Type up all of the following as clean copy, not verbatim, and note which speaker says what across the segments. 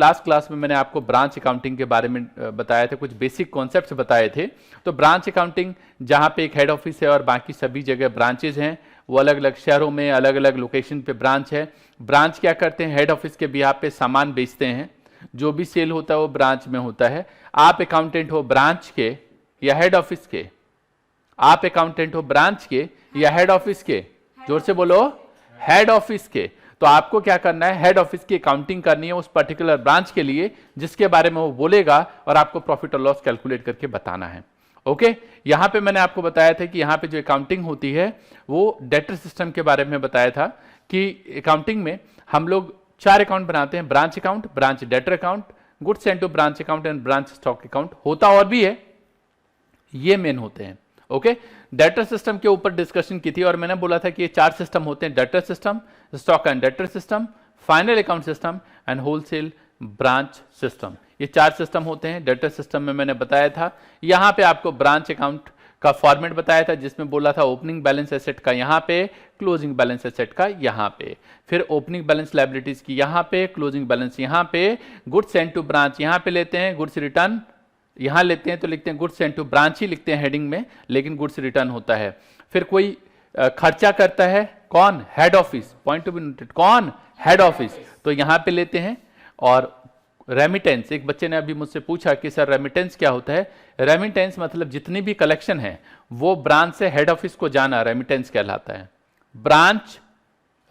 Speaker 1: Last class में मैंने आपको ब्रांच अकाउंटिंग के बारे में बताया था, कुछ बेसिक कॉन्सेप्ट्स बताए थे। तो ब्रांच अकाउंटिंग जहाँ पे एक हेड ऑफिस है और बाकी सभी जगह ब्रांचेज हैं, वो अलग अलग शहरों में अलग अलग लोकेशन पे ब्रांच है। ब्रांच क्या करते हैं, हेड ऑफिस के बिहाफ पे सामान बेचते हैं, जो भी सेल होता है वो ब्रांच में होता है। आप अकाउंटेंट हो ब्रांच के या हेड ऑफिस के? आप अकाउंटेंट हो ब्रांच के या हेड ऑफिस के? जोर से बोलो, हेड ऑफिस के। तो आपको क्या करना है, हेड ऑफिस की अकाउंटिंग करनी है उस पर्टिकुलर ब्रांच के लिए जिसके बारे में वो बोलेगा, और आपको प्रॉफिट और लॉस कैलकुलेट करके बताना है। ओके, यहां पे मैंने आपको बताया था कि यहां पे जो अकाउंटिंग होती है वो डेटर सिस्टम के बारे में बताया था कि अकाउंटिंग में हम लोग 4 अकाउंट बनाते हैं, branch account, branch debtor account, goods sent to branch account and branch stock account. होता और भी है, ये मेन होते हैं। ओके, डेटर सिस्टम के ऊपर डिस्कशन की थी और मैंने बोला था कि ये 4 सिस्टम होते हैं, debtor system, stock and debtor system, final account system and wholesale branch system. ये 4 सिस्टम होते हैं। डेटर सिस्टम में मैंने बताया था, यहां पे आपको ब्रांच अकाउंट का फॉर्मेट बताया था जिसमें बोला था ओपनिंग बैलेंस एसेट का यहां पे, क्लोजिंग बैलेंस एसेट का यहां पे, फिर ओपनिंग बैलेंस लायबिलिटीज की यहां पे, क्लोजिंग बैलेंस यहां पे, गुड्स सेंट टू ब्रांच यहां पे लेते हैं, गुड्स रिटर्न यहां लेते हैं तो लिखते हैं गुड्स सेंट टू ब्रांच ही लिखते हैं हेडिंग में, लेकिन गुड्स रिटर्न होता है। फिर कोई खर्चा करता है, कौन? Head office. Point to be noted, कौन? हेड ऑफिस, तो यहां पे लेते हैं। और रेमिटेंस, एक बच्चे ने अभी मुझसे पूछा कि सर रेमिटेंस क्या होता है? रेमिटेंस मतलब जितनी भी कलेक्शन है वो ब्रांच से हेड ऑफिस को जाना रेमिटेंस कहलाता है। ब्रांच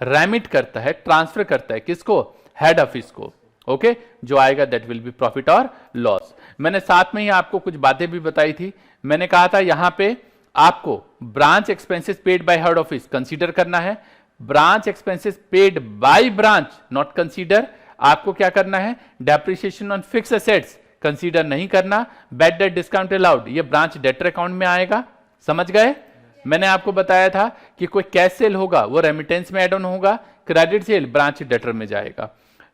Speaker 1: रेमिट करता है, ट्रांसफर करता है, किसको? हेड ऑफिस को। ओके, जो आएगा दैट विल बी प्रॉफिट और लॉस। मैंने साथ में ही आपको कुछ बातें भी बताई थी। मैंने कहा था यहां पे आपको branch expenses paid bye head office consider करना है, branch expenses paid by branch not consider. आपको क्या करना है, depreciation on fix assets consider नहीं करना, बैड डेट डिस्काउंट अलाउड, ये ब्रांच डेटर अकाउंट में आएगा। समझ गए? मैंने आपको बताया था कि कोई कैश सेल होगा वो रेमिटेंस में एड ऑन होगा, क्रेडिट सेल ब्रांच डेटर में जाएगा।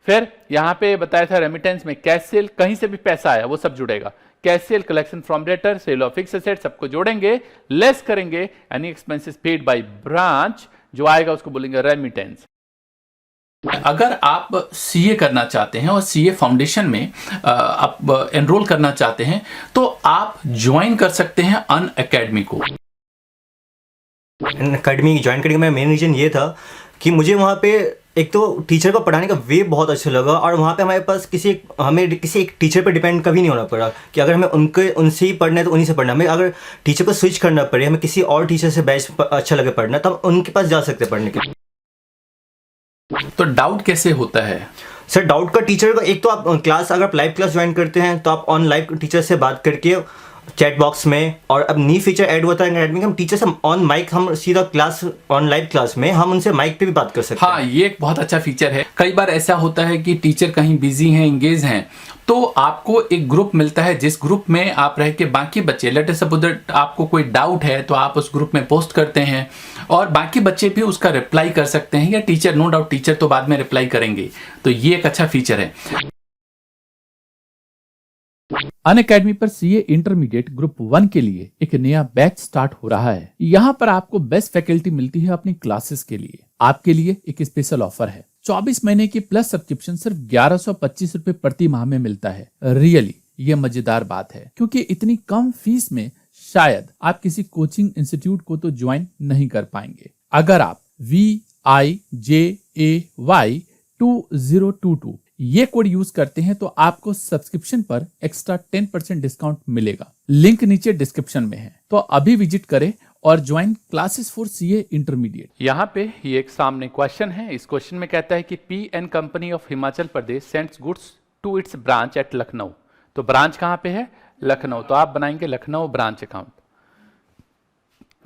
Speaker 1: फिर यहां पे बताया था रेमिटेंस में कैश सेल, कहीं से भी पैसा आया वो सब जुड़ेगा, cash sale, collection from debtor, sale of fix asset, सबको जोड़ेंगे, लेस करेंगे any expenses paid by branch, जो आएगा उसको बोलेंगे रेमिटेंस। अगर आप सीए करना चाहते हैं और सीए फाउंडेशन में आप एनरोल करना चाहते हैं तो आप ज्वाइन कर सकते हैं अन अकेडमी को।
Speaker 2: अकेडमी ज्वाइन करने का मेरा मेन रीज़न ये था कि मुझे वहाँ पे एक तो टीचर को पढ़ाने का वे बहुत अच्छा लगा, और वहाँ पे हमारे पास हमें किसी एक टीचर पर डिपेंड कभी नहीं होना पड़ा कि अगर हमें उनसे ही पढ़ना है तो उन्हीं से पढ़ना। हमें अगर टीचर को स्विच करना पड़े, हमें किसी और टीचर से बैच अच्छा लगे पढ़ना, तो हम उनके पास जा सकते हैं पढ़ने के लिए।
Speaker 1: तो डाउट कैसे होता है
Speaker 2: सर? डाउट का टीचर का एक तो आप क्लास, अगर आप लाइव क्लास ज्वाइन करते हैं तो आप ऑन लाइव टीचर से बात करके चैट बॉक्स में, और अब न्यू फीचर ऐड होता है एकेडमी का, हम टीचर से ऑन माइक, हम सीधा क्लास ऑन लाइव क्लास में हम उनसे माइक पे भी बात कर सकते हैं।
Speaker 1: हाँ, ये एक बहुत अच्छा फीचर है। कई बार ऐसा होता है कि टीचर कहीं बिजी हैं, इंगेज हैं, तो आपको एक ग्रुप मिलता है जिस ग्रुप में आप रह के बाकी बच्चे, लेट अस सपोज दैट आपको कोई डाउट है तो आप उस ग्रुप में पोस्ट करते हैं और बाकी बच्चे भी उसका रिप्लाई कर सकते हैं, या टीचर, नो डाउट टीचर तो बाद में रिप्लाई करेंगे। तो ये एक अच्छा फीचर है। अनअकैडमी पर सीए इंटरमीडिएट ग्रुप 1 के लिए एक नया बैच स्टार्ट हो रहा है। यहाँ पर आपको बेस्ट फैकल्टी मिलती है अपनी क्लासेस के लिए। आपके लिए एक स्पेशल ऑफर है, 24 महीने की प्लस सब्सक्रिप्शन सिर्फ 1125 रुपए प्रति माह में मिलता है। रियली ये मजेदार बात है, क्योंकि इतनी कम फीस में शायद आप किसी कोचिंग इंस्टीट्यूट को तो ज्वाइन नहीं कर पाएंगे। अगर आप VIJAY2022 ये कोड यूज करते हैं तो आपको सब्सक्रिप्शन पर एक्स्ट्रा 10% डिस्काउंट मिलेगा। लिंक नीचे डिस्क्रिप्शन में है, तो अभी विजिट करें और join classes for CA intermediate. यहाँ पे ये एक सामने क्वेश्चन है। इस क्वेश्चन में कहता है कि P N. Company of Himachal Pradesh sends goods to its branch at Lucknow. तो ब्रांच कहाँ पे है? लखनऊ। तो आप बनाएंगे Lucknow branch account.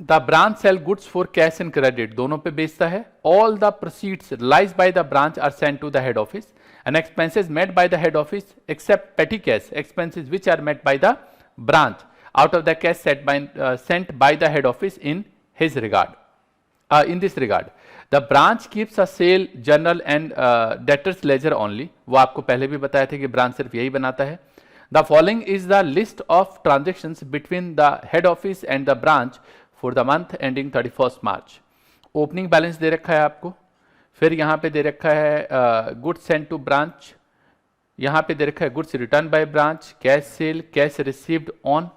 Speaker 1: The branch sell goods for cash and credit, दोनों पे बेचता है। All the proceeds lies by the branch are sent to the head office and expenses made by the head office except petty cash expenses which are made by the branch out of the cash sent by the head office in his regard. In this regard, the branch keeps a sale journal and debtors ledger only. वो आपको पहले भी बताया था कि branch सिर्फ यही बनाता है। The following is the list of transactions between the head office and the branch for the month ending 31st March. Opening balance दे रखा है आपको, फिर यहाँ पे दे रखा है गुड्स सेंट टू ब्रांच, यहाँ पे दे रखा है goods return by branch, cash sale, cash received on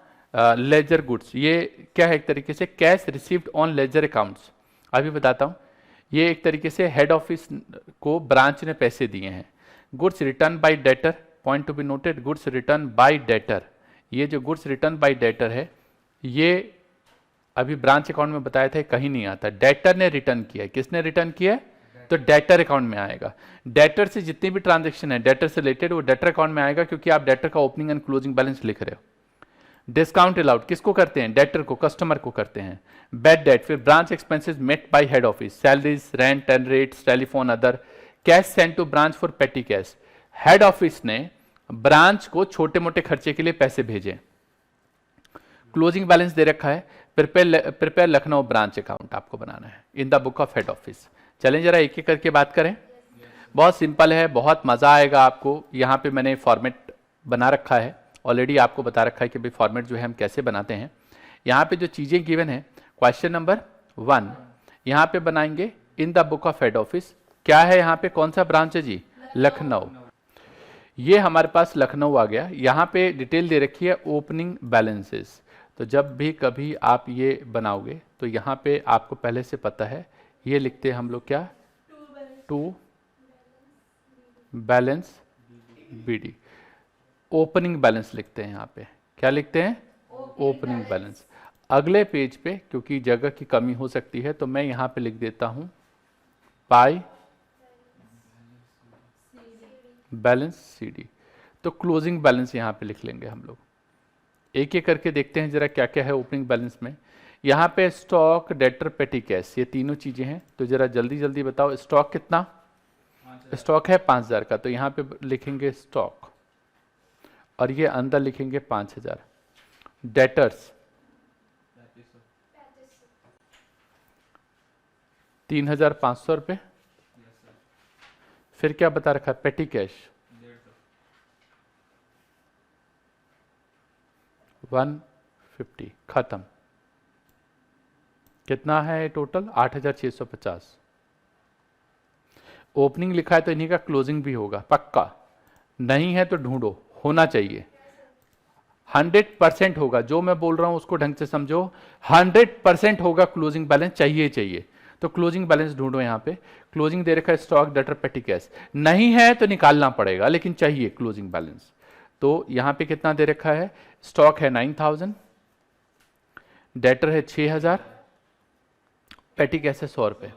Speaker 1: ledger goods. ये क्या है? एक तरीके से cash received on ledger accounts. अभी बताता हूँ। ये एक तरीके से हेड ऑफिस को ब्रांच ने पैसे दिए हैं। Goods return by debtor, point to be noted, goods return by debtor. ये जो गुड्स रिटर्न बाय डेटर है, ये अभी ब्रांच अकाउंट में बताया था, कहीं नहीं आता। डेटर ने रिटर्न किया है। किसने रिटर्न किया है? तो डेटर अकाउंट में आएगा। डेटर से जितनी भी ट्रांजेक्शन है डेटर से रिलेटेड, वो डेटर अकाउंट में आएगा, क्योंकि आप डेटर का ओपनिंग एंड क्लोजिंग बैलेंस लिख रहे हो। डिस्काउंट अलाउड किसको करते हैं? डेटर को, कस्टमर को करते हैं। बैड डेट, फिर branch expenses met by head office, salaries, rent and rates, telephone, other. Cash send to branch for petty cash, head office ने ब्रांच को छोटे मोटे खर्चे के लिए पैसे भेजे। क्लोजिंग बैलेंस दे रखा है, प्रिपेयर लखनऊ ब्रांच अकाउंट आपको बनाना है in the book of head office. चलें जरा एक एक करके बात करें। बहुत सिंपल है, बहुत मजा आएगा आपको। यहाँ पे मैंने फॉर्मेट बना रखा है, ऑलरेडी आपको बता रखा है कि भाई फॉर्मेट जो है हम कैसे बनाते हैं। यहाँ पे जो चीजें गिवन है, क्वेश्चन नंबर 1 यहाँ पे बनाएंगे in the book of head office. क्या है यहाँ पे? कौन सा ब्रांच है जी? लखनऊ। ये हमारे पास लखनऊ आ गया। यहाँ पे डिटेल दे रखी है ओपनिंग बैलेंसेस। तो जब भी कभी आप ये बनाओगे तो यहाँ पे आपको पहले से पता है, ये लिखते हैं हम लोग क्या? To balance BD. Opening balance लिखते हैं यहाँ पे। क्या लिखते हैं? Opening balance. अगले पेज पे क्योंकि जगह की कमी हो सकती है तो मैं यहाँ पे लिख देता हूँ पाई बैलेंस सीडी। तो क्लोजिंग बैलेंस यहाँ पे लिख लेंगे हम लोग। एक एक करके देखते हैं जरा क्या क्या है ओपनिंग बैलेंस में। यहाँ पे स्टॉक, डेटर, पेटी कैश, ये तीनों चीजें हैं। तो जरा जल्दी जल्दी बताओ, स्टॉक कितना? स्टॉक है 5000 का, तो यहाँ पे लिखेंगे स्टॉक और ये अंदर लिखेंगे 5000। डेटर्स 3500 रुपये। फिर क्या बता रखा है? पेटी कैश 150। खत्म। कितना है टोटल? 8650। ओपनिंग लिखा है तो इन्हीं का क्लोजिंग भी होगा पक्का। नहीं है तो ढूंढो, होना चाहिए। 100% होगा। जो मैं बोल रहा हूं उसको ढंग से समझो। 100% होगा क्लोजिंग बैलेंस, चाहिए चाहिए। तो क्लोजिंग बैलेंस ढूंढो। यहाँ पे क्लोजिंग दे रखा है स्टॉक, डेटर, पेटी कैश। नहीं है तो निकालना पड़ेगा, लेकिन चाहिए क्लोजिंग बैलेंस। तो यहाँ पे कितना दे रखा है? स्टॉक है 9000, डेटर है 6000, पेटी कैश है 100 रुपये।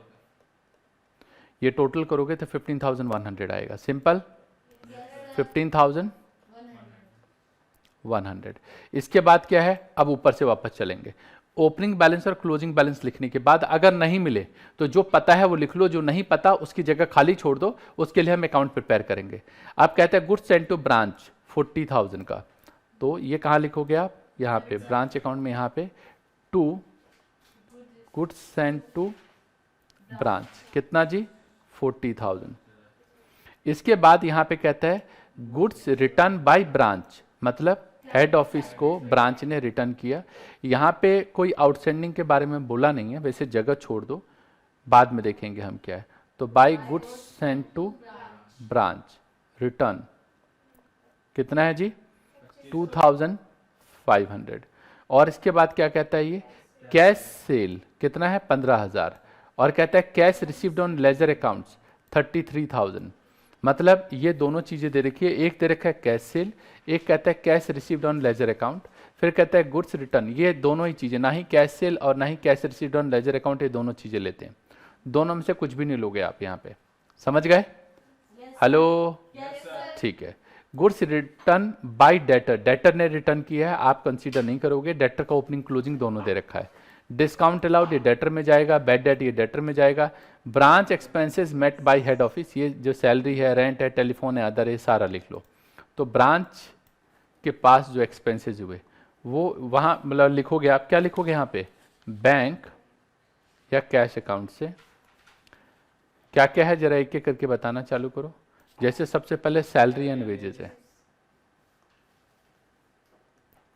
Speaker 1: ये टोटल करोगे तो 15,100 आएगा। सिंपल। 15,100। इसके बाद क्या है? अब ऊपर से वापस चलेंगे। ओपनिंग बैलेंस और क्लोजिंग बैलेंस लिखने के बाद अगर नहीं मिले तो जो पता है वो लिख लो, जो नहीं पता उसकी जगह खाली छोड़ दो। उसके लिए हम अकाउंट प्रिपेयर करेंगे। आप कहते हैं गुड्स सेंड टू ब्रांच 40,000 का, तो ये कहाँ लिखोगे आप? यहाँ पे ब्रांच अकाउंट में, यहाँ पे to goods send to branch. कितना जी? 40,000। इसके बाद यहाँ पे कहता है गुड्स रिटर्न बाय ब्रांच, मतलब हेड ऑफिस को ब्रांच ने रिटर्न किया। यहाँ पे कोई आउटस्टैंडिंग के बारे में बोला नहीं है, वैसे जगह छोड़ दो, बाद में देखेंगे हम क्या है। तो by goods send to branch return कितना है जी? 2500। और इसके बाद क्या कहता है? ये कैश सेल कितना है? 15,000। और कहता है cash received on ledger accounts 33,000। मतलब ये दोनों चीजें दे रखी है। एक दे रखा है कैश सेल, एक कहता है cash received on ledger account, फिर कहता है गुड्स रिटर्न। ये दोनों ही चीजें, ना ही कैश सेल और ना ही cash received on ledger account, ये दोनों चीजें लेते हैं। दोनों में से कुछ भी नहीं लोगे आप यहाँ पे। समझ गए? हेलो? ठीक है। Goods return by debtor, debtor ने रिटर्न किया है, आप कंसीडर नहीं करोगे। डेटर का ओपनिंग क्लोजिंग दोनों दे रखा है। डिस्काउंट अलाउड ये डेटर में जाएगा, बैड डेट ये डेटर में जाएगा। Branch expenses met by head office, ये जो सैलरी है, रेंट है, टेलीफोन है, अदर है, सारा लिख लो। तो ब्रांच के पास जो एक्सपेंसेस हुए वो वहाँ मतलब लिखोगे आप। क्या लिखोगे यहाँ पे? बैंक या कैश अकाउंट से। क्या क्या है जरा एक एक करके बताना चालू करो। जैसे सबसे पहले सैलरी एंड वेजेस है,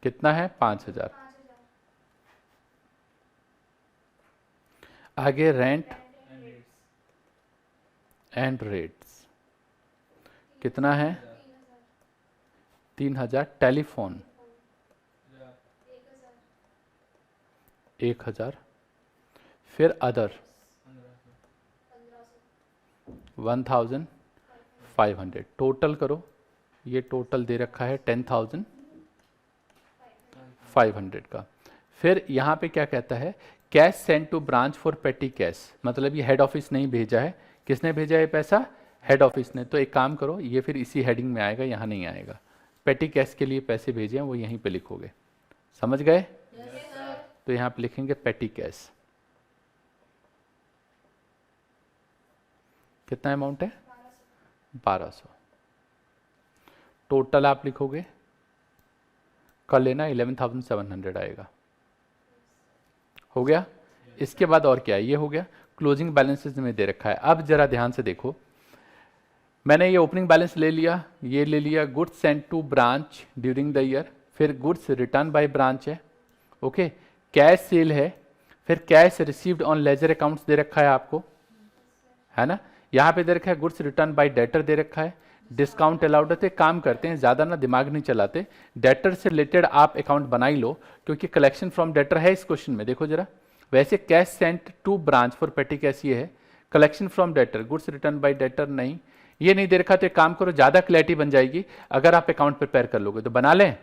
Speaker 1: कितना है? 5000। आगे रेंट एंड रेट्स कितना है? 3,000, टेलीफोन 1,000, फिर अदर 1,500, टोटल करो, ये टोटल दे रखा है 10,500 का। फिर यहाँ पे क्या कहता है, cash send to branch for petty cash, मतलब ये हेड ऑफिस नहीं भेजा है, किसने भेजा है पैसा, हेड ऑफिस ने। तो एक काम करो, ये फिर इसी हेडिंग में आएगा, यहाँ नहीं आएगा। पेटी कैश के लिए पैसे भेजे हैं वो यहीं पे लिखोगे, समझ गए? तो यहाँ पे लिखेंगे पेटी कैश। कितना अमाउंट है, 1200। टोटल आप लिखोगे, कर लेना, 11,700 आएगा। हो गया? इसके बाद और क्या है, ये हो गया। क्लोजिंग बैलेंसेस में दे रखा है। अब जरा ध्यान से देखो, मैंने ये ओपनिंग बैलेंस ले लिया, ये ले लिया, goods sent to branch during the year, फिर गुड्स रिटर्न बाय ब्रांच है, ओके, कैश सेल है, फिर cash received on ledger accounts दे रखा है आपको, है ना। यहाँ पे दे रखा है गुड्स रिटर्न बाय डेटर दे रखा है, डिस्काउंट अलाउड है। काम करते हैं, ज़्यादा ना दिमाग नहीं चलाते, डेटर से रिलेटेड आप अकाउंट बना ही लो, क्योंकि कलेक्शन फ्रॉम डेटर है इस क्वेश्चन में। देखो जरा, वैसे cash sent to branch for petty cash ये है, collection from debtor, goods return by debtor नहीं, ये नहीं दे रखा। तो एक काम करो, ज़्यादा क्लैरिटी बन जाएगी अगर आप अकाउंट प्रिपेयर कर लोगे। तो बना लें,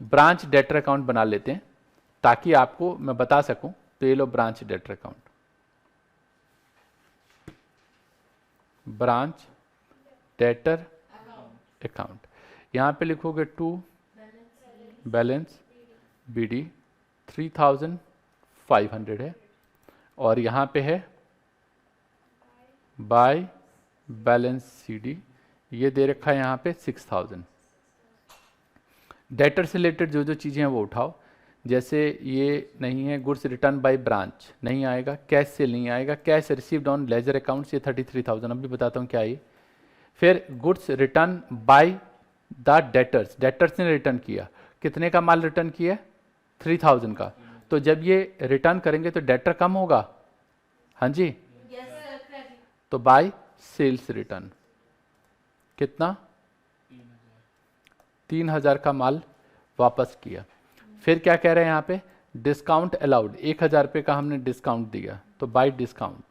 Speaker 1: ब्रांच डेटर अकाउंट बना लेते हैं ताकि आपको मैं बता सकूं। तो ये लो branch debtor account, branch debtor account, यहाँ पे लिखोगे टू बैलेंस BD 3,500 है, और यहाँ पे है बाय बैलेंस CD, ये दे रखा है यहाँ पे 6,000। डेटर से रिलेटेड जो जो चीज़ें हैं वो उठाओ, जैसे ये नहीं है, गुड्स रिटर्न बाय ब्रांच नहीं आएगा, कैश सेल नहीं आएगा, cash received on ledger accounts ये 33,000, अभी बताता हूँ क्या ये। फिर goods return by the debtors, debtors ने रिटर्न किया, कितने का माल रिटर्न किया, 3,000 का। तो जब ये रिटर्न करेंगे तो डेटर कम होगा, हाँ जी, तो बाय सेल्स रिटर्न कितना, 3,000 का माल वापस किया। फिर क्या कह रहे हैं यहाँ पे, डिस्काउंट अलाउड, 1,000 रुपये का हमने डिस्काउंट दिया, तो बाय डिस्काउंट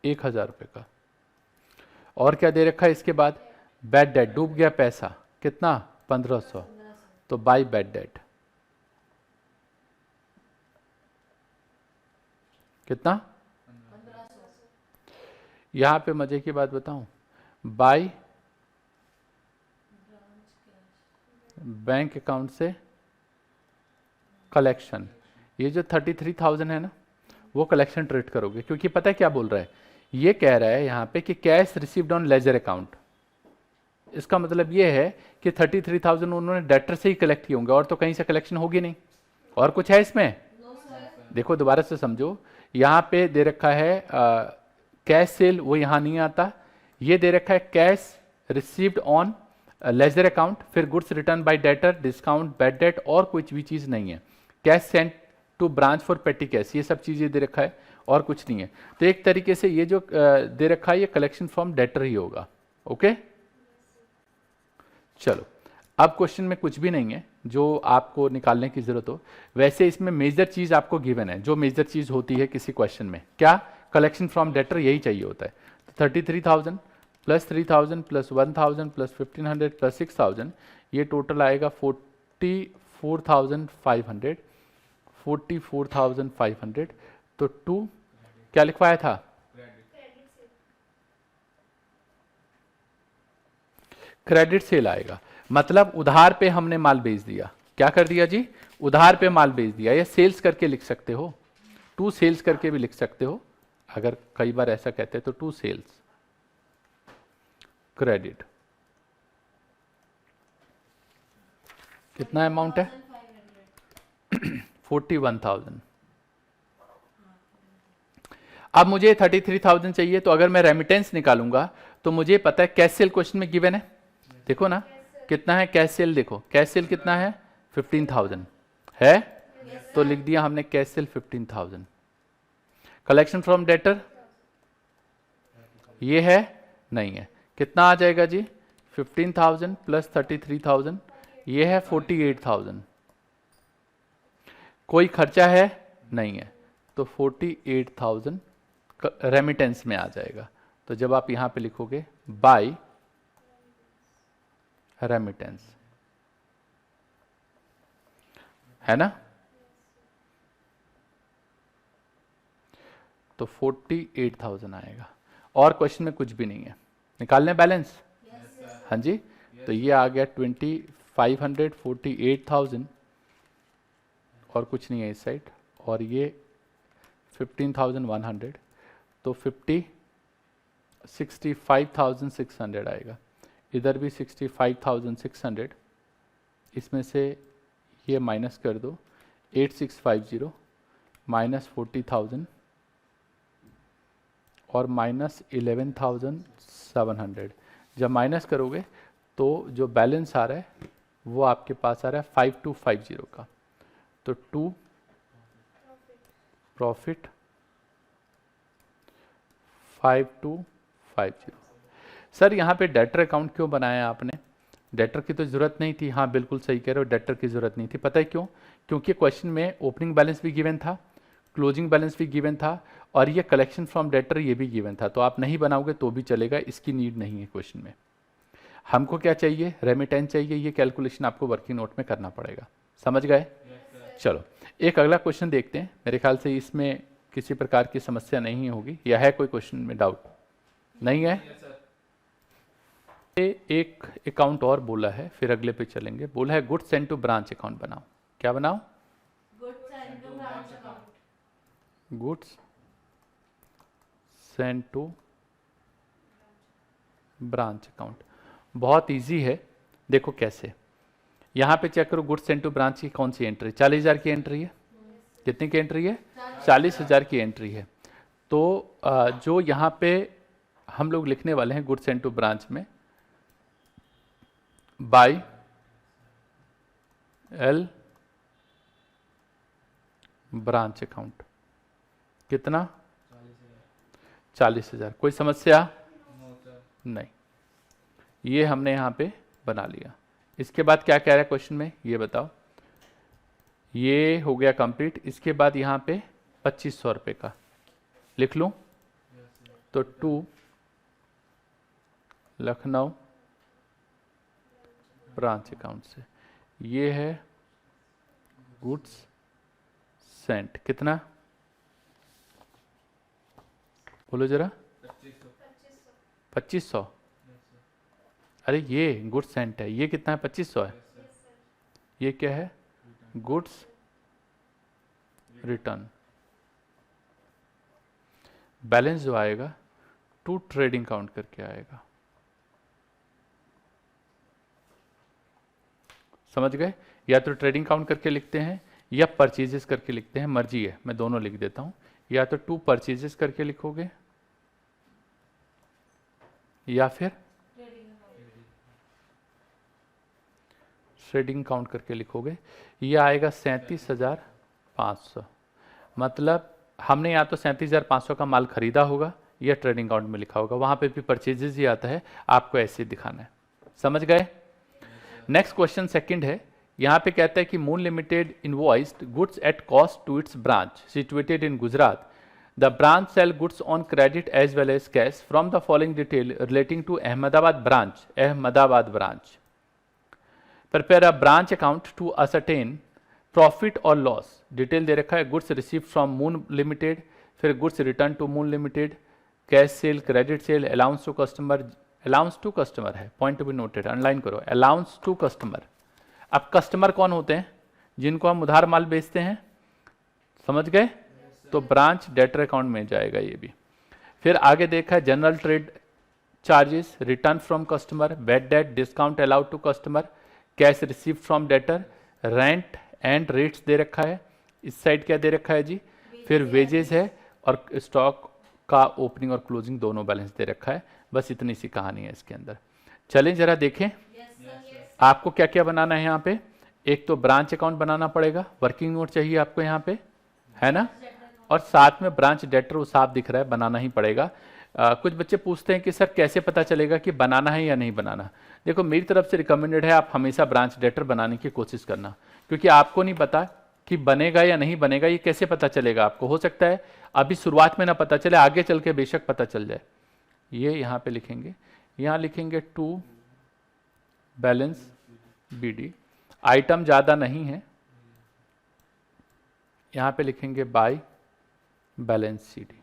Speaker 1: 1,000 रुपये का। और क्या दे रखा है इसके बाद, बैड डेट, डूब गया पैसा, कितना, 1,500, तो बाय बैड डेट कितना, यहां पे मजे की बात बताऊं, बाय बैंक अकाउंट से कलेक्शन, ये जो 33,000 है ना, वो कलेक्शन ट्रीट करोगे, क्योंकि पता है क्या बोल रहा है, ये कह रहा है यहाँ पे कि cash received on ledger account. इसका मतलब ये है कि 33,000 उन्होंने डेटर से ही कलेक्ट किए होंगे, और तो कहीं से कलेक्शन होगी नहीं। और कुछ है इसमें, देखो दोबारा से समझो, यहाँ पे दे रखा है कैश सेल, वो यहाँ नहीं आता। ये दे रखा है cash received on ledger account, फिर goods return by debtor, discount, bad debt, और कुछ भी चीज़ नहीं है। Cash sent to branch for petty cash, ये सब चीज़ें दे रखा है, और कुछ नहीं है। तो एक तरीके से ये जो दे रखा है ये कलेक्शन फ्रॉम डेटर ही होगा, ओके। चलो, अब क्वेश्चन में कुछ भी नहीं है जो आपको निकालने की जरूरत हो। वैसे इसमें मेजर चीज आपको गिवन है, जो मेजर चीज होती है किसी क्वेश्चन में, क्या, कलेक्शन फ्रॉम डेटर, यही चाहिए होता है। तो 33,000 प्लस 3,000 प्लस 1,000 प्लस 1,500 प्लस 6,000, ये टोटल आएगा 44,500, 44,500। तो 2 क्या लिखवाया था, क्रेडिट सेल आएगा, मतलब उधार पे हमने माल बेच दिया। क्या कर दिया जी, उधार पे माल बेच दिया। या सेल्स करके लिख सकते हो, टू सेल्स करके भी लिख सकते हो, अगर कई बार ऐसा कहते हैं तो टू सेल्स क्रेडिट। कितना अमाउंट है, 41,000। अब मुझे 33,000 चाहिए, तो अगर मैं रेमिटेंस निकालूंगा तो मुझे पता है कैश सेल क्वेश्चन में गिवन है, देखो ना कितना है कैश सेल, देखो कैश सेल कितना है, 15,000 है, तो लिख दिया हमने cash cell 15,000। Collection from debtor ये है नहीं है, कितना आ जाएगा जी? 15,000 प्लस 33,000, ये है 48,000। कोई खर्चा है नहीं है, तो 48,000 रेमिटेंस में आ जाएगा। तो जब आप यहां पे लिखोगे बाय रेमिटेंस, है ना, तो 48,000 आएगा। और क्वेश्चन में कुछ भी नहीं है, निकालने बैलेंस। हाँ जी, तो ये आ गया 2500, 48,000 और कुछ नहीं है इस साइड, और ये 15,100, तो 65,600 आएगा। इधर भी 65,600, इसमें से ये माइनस कर दो, 8650 माइनस 40,000 और माइनस 11,700। जब माइनस करोगे तो जो बैलेंस आ रहा है वो आपके पास आ रहा है 5250 का। तो 2 प्रॉफिट 5250। सर यहाँ पे डेटर अकाउंट क्यों बनाया आपने? डेटर की तो जरूरत नहीं थी। हाँ बिल्कुल सही कह रहे हो, डेटर की जरूरत नहीं थी। पता है क्यों? क्योंकि क्वेश्चन में ओपनिंग बैलेंस भी गिवन था, क्लोजिंग बैलेंस भी गिवन था, और ये कलेक्शन फ्रॉम डेटर ये भी गिवन था। तो आप नहीं बनाओगे तो भी चलेगा, इसकी नीड नहीं है क्वेश्चन में। हमको क्या चाहिए? रेमिटेंस चाहिए। ये कैलकुलेशन आपको वर्किंग नोट में करना पड़ेगा। समझ गए? चलो एक अगला क्वेश्चन देखते हैं। मेरे ख्याल से इसमें किसी प्रकार की समस्या नहीं होगी, या है कोई क्वेश्चन में डाउट? नहीं है? एक अकाउंट और बोला है, फिर अगले पे चलेंगे। बोला है goods send to branch account बनाओ। क्या बनाओ? Goods send to branch account. बहुत इजी है, देखो कैसे। यहां पे चेक करो, गुड्स सेंड टू ब्रांच की कौन सी एंट्री? 40,000 की एंट्री है। कितनी की एंट्री है? 40,000 की एंट्री है। तो जो यहां पे हम लोग लिखने वाले हैं गुड्स सेंड टू ब्रांच में, बाय एल ब्रांच अकाउंट, कितना? 40,000। कोई समस्या नहीं, ये हमने यहां पे बना लिया। इसके बाद क्या कह रहा है क्वेश्चन में, ये बताओ। ये हो गया कंप्लीट। इसके बाद यहां पे 2500 रुपये का लिख लूं, तो 2 लखनऊ ब्रांच अकाउंट से। ये है गुड्स सेंट, कितना? बोलो जरा। 2500। अरे ये गुड्स सेंट है, ये कितना है? 2500 है। ये क्या है? Goods return. बैलेंस जो आएगा टू ट्रेडिंग काउंट करके आएगा। समझ गए? या तो ट्रेडिंग काउंट करके लिखते हैं या परचेजेस करके लिखते हैं, मर्जी है, मैं दोनों लिख देता हूं। या तो 2 परचेजेस करके लिखोगे या फिर ट्रेडिंग काउंट करके लिखोगे। ये आएगा 37,500। मतलब हमने या तो 37,500 का माल खरीदा होगा या ट्रेडिंग काउंट में लिखा होगा, वहां पे भी परचेजेस ही आता है, आपको ऐसे दिखाना है। समझ गए? नेक्स्ट क्वेश्चन सेकंड है। यहां पे कहता है कि Moon Limited invoiced goods at cost to its branch situated in Gujarat. The branch sell goods on credit as well as cash from the following detail relating to Ahmedabad branch. Ahmedabad branch. Prepare a branch account to ascertain profit और loss. Detail दे रखा है, goods receive from Moon Limited, फिर goods return to Moon Limited, cash sale, credit sale, allowance to customer. Allowance to customer है, point to be noted, underline करो, allowance to customer. अब customer कौन होते हैं? जिनको हम उधार माल बेचते हैं। समझ गए? तो ब्रांच डेटर अकाउंट में जाएगा ये भी। फिर आगे देखा है general trade charges, return from customer, bad debt, discount allowed to customer, cash receive from debtor, rent and rates दे रखा है। इस साइड क्या दे रखा है जी? फिर वेजेस है, और स्टॉक का ओपनिंग और क्लोजिंग दोनों बैलेंस दे रखा है। बस इतनी सी कहानी है इसके अंदर। चलें जरा देखें आपको क्या क्या बनाना है यहाँ पे। एक तो ब्रांच अकाउंट बनाना पड़ेगा, वर्किंग नोट चाहिए आपको यहाँ पे, है ना, और साथ में ब्रांच डेटर वो साफ दिख रहा है, बनाना ही पड़ेगा। कुछ बच्चे पूछते हैं कि सर कैसे पता चलेगा कि बनाना है या नहीं बनाना। देखो मेरी तरफ से रिकमेंडेड है आप हमेशा ब्रांच डेटर बनाने की कोशिश करना, क्योंकि आपको नहीं पता कि बनेगा या नहीं बनेगा, ये कैसे पता चलेगा आपको। हो सकता है अभी शुरुआत में ना पता चले, आगे चल के बेशक पता चल जाए। ये यहाँ पे लिखेंगे, यहाँ लिखेंगे टू बैलेंस BD, आइटम ज़्यादा नहीं है, यहाँ पे लिखेंगे बाय बैलेंस CD।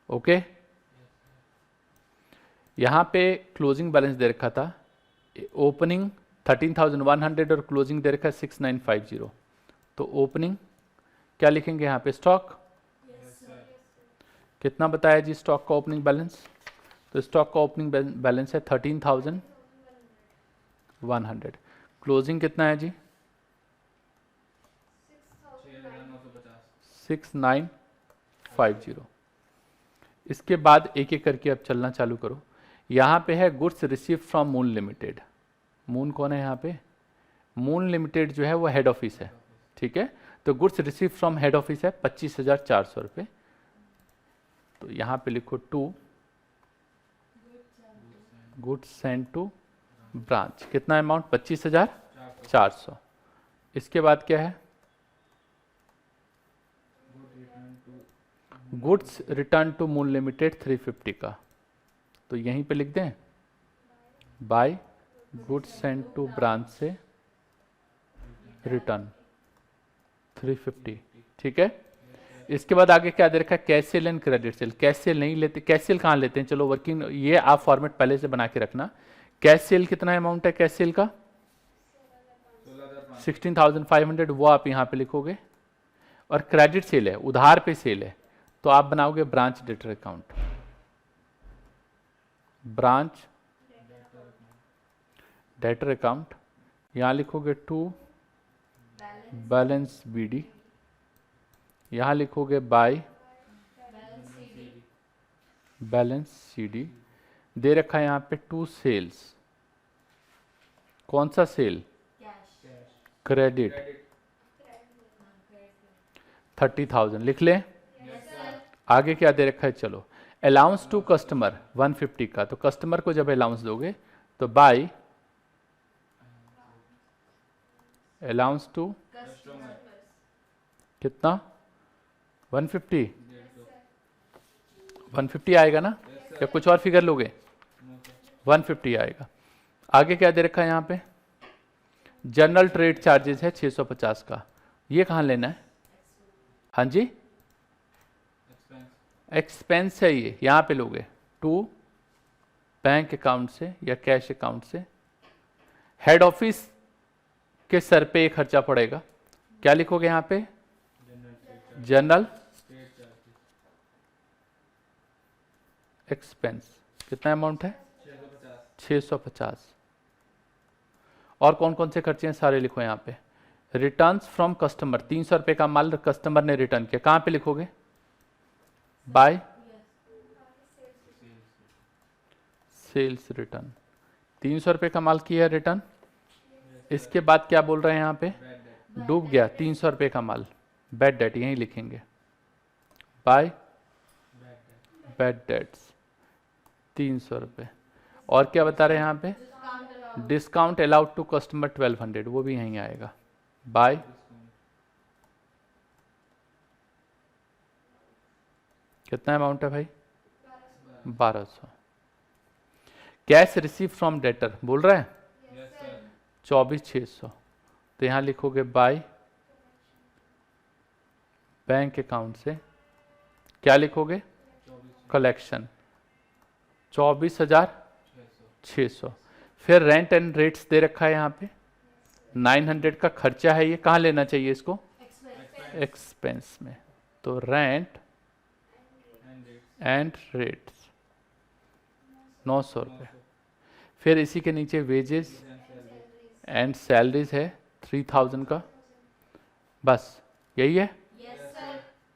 Speaker 1: ओके, यहाँ पे क्लोजिंग बैलेंस दे रखा था, ओपनिंग 13,100 और क्लोजिंग दे रखा है 6,950। तो ओपनिंग क्या लिखेंगे यहाँ पे, स्टॉक। कितना बताया जी स्टॉक का ओपनिंग बैलेंस? तो स्टॉक का ओपनिंग बैलेंस है 13,100। क्लोजिंग कितना है जी? 6,950। इसके बाद एक एक करके अब चलना चालू करो। यहाँ पे है goods receive from Moon limited. Moon कौन है यहाँ पे? मून लिमिटेड जो है वो हेड ऑफिस है, ठीक है। तो goods receive from head office है 25,400 रुपये। तो यहाँ पे लिखो to goods send to branch, कितना अमाउंट? 25,400। इसके बाद क्या है? Goods return to Moon limited 350 का। तो यहीं पे लिख दें by goods send to branch से रिटर्न 350, ठीक है। इसके बाद आगे क्या दे रखा है? Cash cell and credit sale. Cash cell नहीं लेते, कैश सेल कहाँ लेते हैं? चलो वर्किंग, ये आप फॉर्मेट पहले से बना के रखना। कैश सेल कितना अमाउंट है कैश सेल का? 16,500, वो आप यहाँ पे लिखोगे। और क्रेडिट सेल है, उधार पे सेल है, तो आप बनाओगे branch debtor account, branch debtor account. यहाँ लिखोगे टू बैलेंस BD, यहाँ लिखोगे बाय बैलेंस CD। दे रखा है यहाँ पे टू सेल्स। कौन सा सेल? क्रेडिट 30,000 लिख ले। आगे क्या दे रखा है? चलो अलाउंस टू कस्टमर 150 का। तो कस्टमर को जब अलाउंस दोगे तो बाय अलाउंस टू कितना? 150 आएगा ना, या कुछ और फिगर लोगे? 150 आएगा। आगे क्या दे रखा है यहाँ पे? जनरल ट्रेड चार्जेस है 650 का। ये कहाँ लेना है? हाँ जी, एक्सपेंस है ये, यहाँ पे लोगे टू बैंक अकाउंट से या कैश अकाउंट से। हेड ऑफिस के सर पे एक खर्चा पड़ेगा, क्या लिखोगे यहाँ पे? General expense. कितना अमाउंट है? 650। और कौन कौन से खर्चे हैं सारे लिखो यहाँ पे। रिटर्न्स फ्रॉम कस्टमर, 300 रुपये का माल कस्टमर ने रिटर्न किया, कहाँ पे लिखोगे? Bye sales return. 300 रुपये का माल किया रिटर्न। इसके बाद क्या बोल रहे हैं यहाँ पे? डूब गया 300 रुपये का माल, बैड डेट, यहीं लिखेंगे बाय बैड डेट्स 300 रुपये। और क्या बता रहे हैं यहाँ पे? डिस्काउंट अलाउड टू कस्टमर 1200, वो भी यहीं आएगा बाय कितना अमाउंट है भाई? 1200। कैश रिसीव फ्रॉम डेटर बोल रहा है 24,600। तो यहाँ लिखोगे बाय बैंक अकाउंट से, क्या लिखोगे? कलेक्शन 24,600। फिर रेंट एंड रेट्स दे रखा है यहाँ पे 900 का खर्चा है, ये कहाँ लेना चाहिए इसको? एक्सपेंस में। तो रेंट एंड रेट्स 900 रुपये। फिर इसी के नीचे वेजेस एंड सैलरीज है 3,000 का। बस यही है।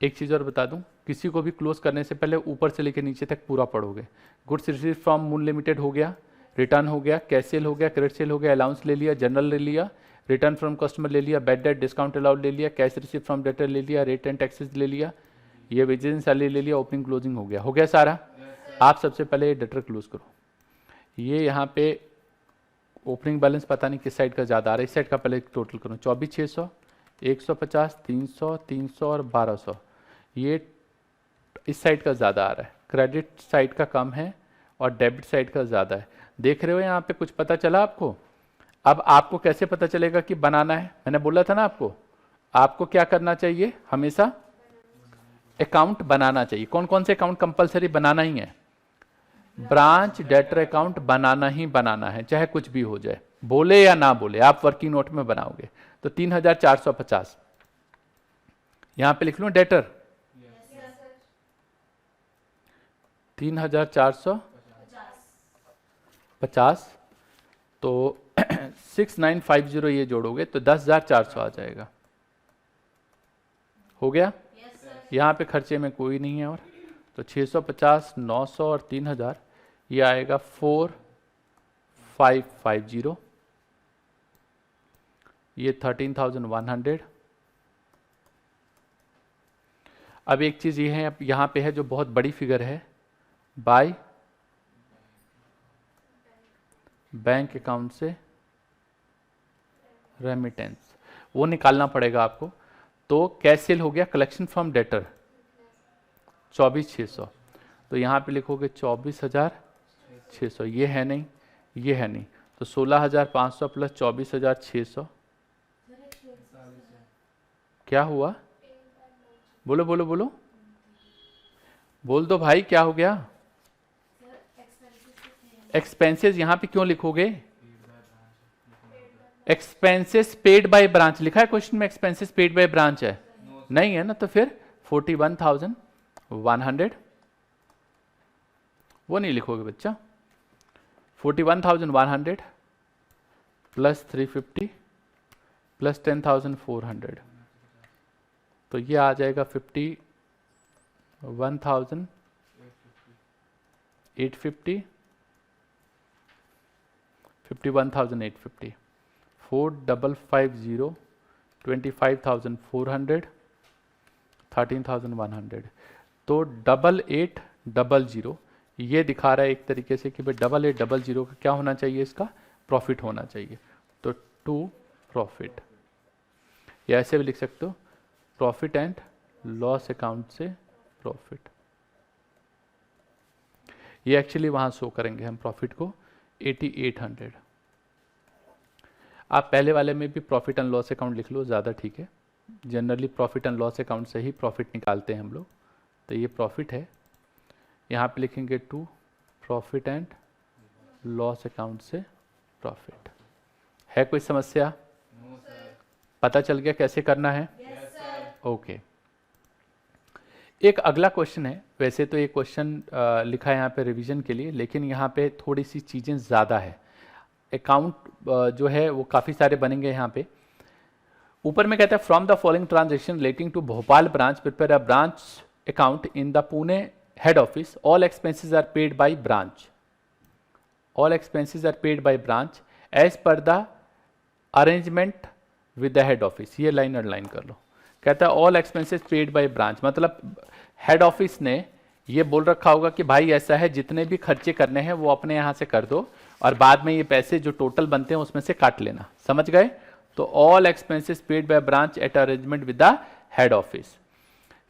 Speaker 1: एक चीज़ और बता दूं, किसी को भी क्लोज करने से पहले ऊपर से लेकर नीचे तक पूरा पढ़ोगे। Goods receive from Moon limited हो गया, रिटर्न हो गया, कैश सेल हो गया, क्रेडिट सेल हो गया, अलाउंस ले लिया, जनरल ले लिया, रिटर्न फ्रॉम कस्टमर ले लिया, बैड डेट डिस्काउंट अलाउड ले लिया, कैश रिसीव फ्रॉम डेटर ले लिया, रेट एंड टैक्सेस ले लिया, ये वेजेस एंड सैलरी ले लिया, ओपनिंग क्लोजिंग हो गया सारा। आप सबसे पहले डेटर क्लोज करो। ये यहाँ पे ओपनिंग बैलेंस पता नहीं किस साइड का ज़्यादा आ रहा है, इस साइड का पहले टोटल करो। 24,600, 150, 300, 300 और 1200, ये इस साइड का ज़्यादा आ रहा है, क्रेडिट साइड का कम है और डेबिट साइड का ज़्यादा है। देख रहे हो यहाँ पे कुछ पता चला आपको? अब आपको कैसे पता चलेगा कि बनाना है? मैंने बोला था ना आपको क्या करना चाहिए, हमेशा अकाउंट बनाना चाहिए। कौन कौन से अकाउंट कंपलसरी बनाना ही है? ब्रांच डेटर अकाउंट बनाना ही बनाना है, चाहे कुछ भी हो जाए, बोले या ना बोले, आप वर्किंग नोट में बनाओगे। तो 3,450 यहां पे लिख लूं डेटर, 3,450, तो 6950 ये जोड़ोगे तो 10,400 आ जाएगा। हो गया? यहाँ पे खर्चे में कोई नहीं है और, तो 650, 900 और 3,000, ये आएगा 4,550, ये 13,100। अब एक चीज़ ये है, यहाँ पे है जो बहुत बड़ी फिगर है, बाय बैंक अकाउंट से रेमिटेंस, वो निकालना पड़ेगा आपको। तो कैश सेल हो गया, कलेक्शन फ्रॉम डेटर 24,600, तो यहाँ पे लिखोगे 24,600, ये है नहीं, ये है नहीं, तो 16,500 प्लस 24,600 क्या हुआ? बोलो बोलो बोलो, बोल दो भाई, क्या हो गया? एक्सपेंसेस यहाँ पे क्यों लिखोगे? एक्सपेंसेस पेड बाय ब्रांच लिखा है क्वेश्चन में, एक्सपेंसेस पेड बाय ब्रांच है? नहीं है ना, तो फिर 41,100 वो नहीं लिखोगे बच्चा। 41,100 प्लस 350 प्लस 10,400, तो ये आ जाएगा 51,850, 51,850, 4,550, 25,400, 13,100, तो 8800 ये दिखा रहा है एक तरीके से कि भाई 8800 का क्या होना चाहिए, इसका प्रॉफिट होना चाहिए। तो टू प्रॉफिट, या ऐसे भी लिख सकते हो, प्रॉफिट एंड लॉस अकाउंट से प्रॉफिट। ये एक्चुअली वहां शो करेंगे हम प्रॉफिट को 8800। आप पहले वाले में भी प्रॉफिट एंड लॉस अकाउंट लिख लो, ज़्यादा ठीक है। Generally profit and loss account से ही प्रॉफिट निकालते हैं हम लोग। तो ये प्रॉफिट है, यहाँ पे लिखेंगे to profit and loss account से प्रॉफिट। है कोई समस्या? पता चल गया कैसे करना है? ओके। एक अगला क्वेश्चन है, वैसे तो ये क्वेश्चन लिखा है यहाँ पे रिवीजन के लिए, लेकिन यहाँ पे थोड़ी सी चीज़ें ज़्यादा है। अकाउंट जो है वो काफ़ी सारे बनेंगे यहाँ पे। ऊपर में कहता है from the following transaction relating to Bhopal branch prepare a branch account in the Pune head office, all expenses are paid by branch, all expenses are paid by branch as per the arrangement with the head office. ये line underline कर लो। कहता है all expenses paid by branch, मतलब head office ने ये बोल रखा होगा कि भाई ऐसा है, जितने भी खर्चे करने हैं वो अपने यहाँ से कर दो और बाद में ये पैसे जो टोटल बनते हैं उसमें से काट लेना। समझ गए? तो all expenses paid by branch at arrangement with the head office.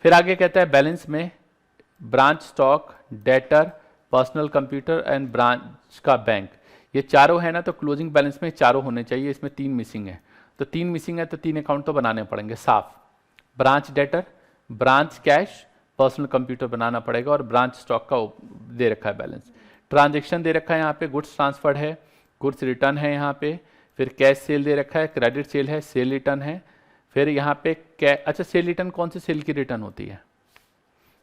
Speaker 1: फिर आगे कहता है बैलेंस में branch stock, debtor, personal computer and branch का बैंक, ये चारों है ना, तो क्लोजिंग बैलेंस में चारों होने चाहिए। इसमें 3 मिसिंग है, तो 3 मिसिंग है तो 3 अकाउंट तो बनाने पड़ेंगे साफ। Branch debtor, branch cash, personal computer बनाना पड़ेगा और ब्रांच स्टॉक का दे रखा है बैलेंस। ट्रांजेक्शन दे रखा है यहाँ पे, गुड्स ट्रांसफर्ड है, गुड्स रिटर्न है यहाँ पे, फिर कैश सेल दे रखा है, क्रेडिट सेल है, सेल रिटर्न है, फिर यहाँ पे अच्छा सेल रिटर्न कौन से सेल की रिटर्न होती है?